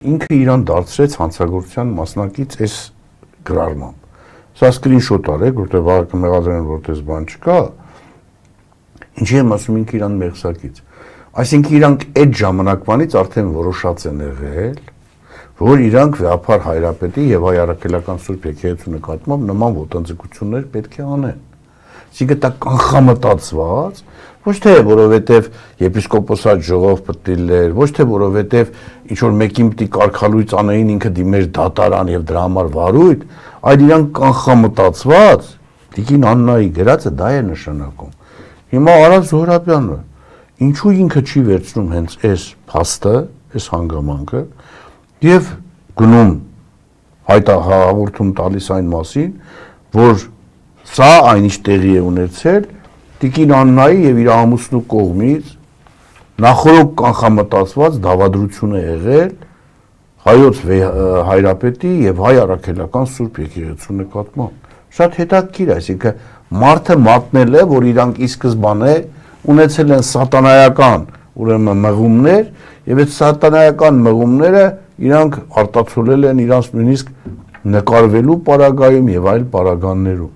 Ինքը իրան դարձրեց հանցագործության մասնակից այս գրառմամբ։ Սա սկրինշոտ արեք, որտեղ վաղը մեղադրեն, որ դες բան չկա։ Ինչի եմ ասում, ինքը իրան մեղսակից։ Այսինքն իրանք այդ ժամանակվանից արդեն որոշած են եղել, որ իրանք վեհապար Հայրապետի եւ հայ առաքելական Սուրբ եկեղեցու նկատմամբ նման ոտնձգություններ պետք է անեն։ Այսինքն դա կանխամտածված, ոչ թե որովհետև եպիսկոպոսատ ժողով պտիլներ, ոչ թե որովհետև ինչ որ մեկին պիտի կարգալույց անեին ինքը դիմեր դատարան եւ դրա համար վարույթ, այլ իրան կանխամտածված Տիկին Աննայի գրածը դա է նշանակում։ Հիմա Արա Զոհրաբյանը ինչու ինքը չի վերցնում հենց այս փաստը, այս հանգամանքը եւ գնում հաղորդում տալիս այն մասին, որ սա այնիշ տեղի է ունեցել Տիկին Աննայի եւ իր ամուսնու կողմից նախորդ կանխամտածված դավադրություն է եղել հայոց Հայրապետի եւ հայ առաքելական Սուրբ եկեղեցու նկատմամբ։ Շատ հետաքրքիր է, այսինքն մարդը մատնել է, որ իրանք ի սկզբանե ունեցել են սատանայական ուրեմն մղումներ եւ այդ սատանայական մղումները իրանք արտացոլել են իրանց նույնիսկ նկարվելու պարագայում եւ այլ պարագաներում։